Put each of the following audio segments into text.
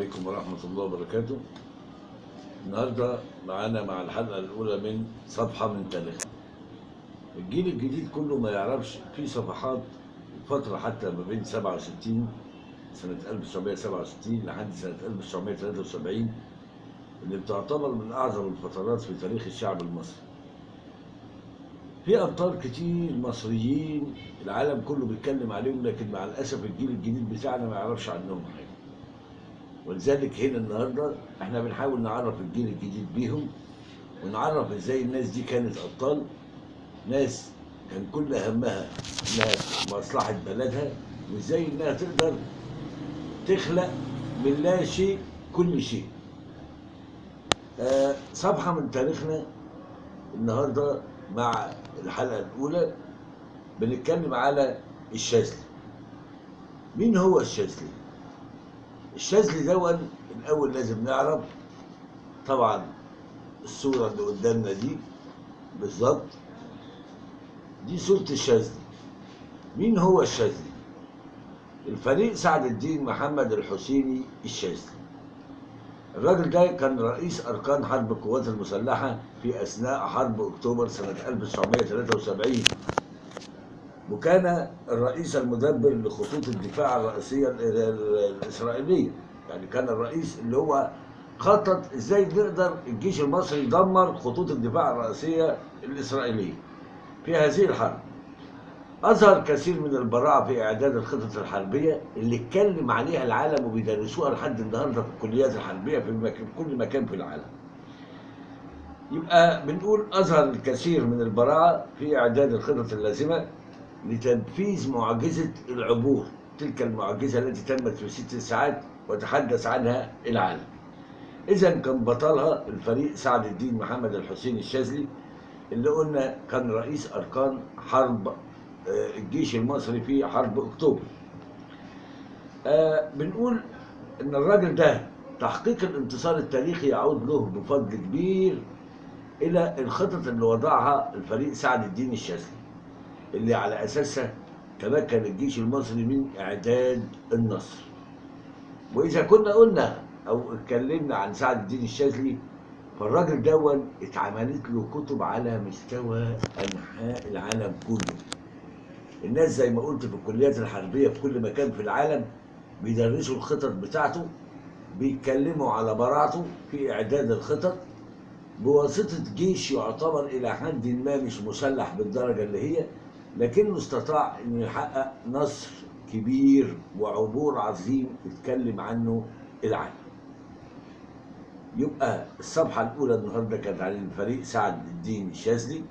عليكم ورحمة الله وبركاته. النهاردة معانا مع الحلقة الأولى من صفحة من تاريخنا. الجيل الجديد كله ما يعرفش في صفحات فترة حتى ما بين 67 سنة 1967 لحد سنة 1973 اللي بتعتبر من أعظم الفترات في تاريخ الشعب المصري. في أبطال كتير مصريين العالم كله بيتكلم عليهم، لكن مع الأسف الجيل الجديد بتاعنا ما يعرفش عنهم حاجة. ولذلك هنا النهارده احنا بنحاول نعرف الجيل الجديد بيهم، ونعرف ازاي الناس دي كانت ابطال، ناس كان كل همها انها مصلحه بلدها، وازاي انها تقدر تخلق من لا شيء كل شيء. صفحه من تاريخنا النهارده مع الحلقه الاولى بنتكلم على الشاذلي. مين هو الشاذلي؟ الشاذلي دون الاول لازم نعرف. طبعا الصورة اللي قدامنا دي بالظبط دي صورة الشاذلي. مين هو الشاذلي؟ الفريق سعد الدين محمد الحسيني الشاذلي. الراجل ده كان رئيس أركان حرب القوات المسلحة في أثناء حرب أكتوبر سنة 1973، وكان الرئيس المدبر لخطوط الدفاع الرئيسية الإسرائيلية. يعني كان الرئيس اللي هو خطط ازاي نقدر الجيش المصري يدمر خطوط الدفاع الرئيسيه الاسرائيليه في هذه الحرب. اظهر كثير من البراعه في اعداد الخطط الحربيه اللي اتكلم عليها العالم وبيدرسوها لحد النهارده في الكليات الحربيه في كل مكان في العالم. يبقى بنقول اظهر الكثير من البراعه في اعداد الخطط اللازمه لتنفيذ معجزه العبور، تلك المعجزه التي تمت في 6 ساعات وتحدث عنها العالم. إذا كان بطلها الفريق سعد الدين محمد الحسيني الشاذلي، اللي قلنا كان رئيس أركان حرب الجيش المصري في حرب أكتوبر. بنقول إن الراجل ده تحقيق الانتصار التاريخي يعود له بفضل كبير إلى الخطط اللي وضعها الفريق سعد الدين الشاذلي، اللي على أساسها تمكن الجيش المصري من إعداد النصر. وإذا كنا قلنا او اتكلمنا عن سعد الدين الشاذلي، فالراجل دون اتعملت له كتب على مستوى انحاء العالم كله. الناس زي ما قلت في الكليات الحربيه في كل مكان في العالم بيدرسوا الخطط بتاعته، بيتكلموا على براعته في اعداد الخطط بواسطه جيش يعتبر الى حد ما مش مسلح بالدرجه اللي هي، لكنه استطاع انه يحقق نصر كبير وعبور عظيم اتكلم عنه العالم. يبقى الصفحة الأولى النهارده كانت عن الفريق سعد الدين الشاذلي،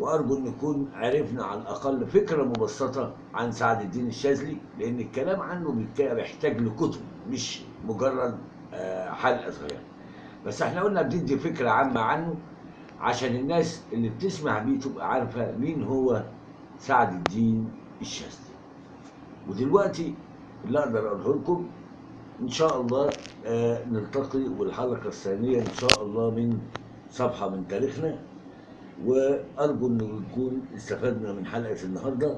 وأرجو أن نكون عرفنا على الأقل فكرة مبسطة عن سعد الدين الشاذلي، لأن الكلام عنه بيحتاج لكتب مش مجرد حلقة صغيرة. بس احنا قلنا بندي فكرة عامة عنه عشان الناس اللي بتسمع بيه تبقى عارفة مين هو سعد الدين الشاذلي. ودلوقتي اللي أقدر أقوله لكم إن شاء الله نلتقي والحلقة الثانية إن شاء الله من صفحة من تاريخنا، وأرجو إن نكون استفدنا من حلقة النهاردة.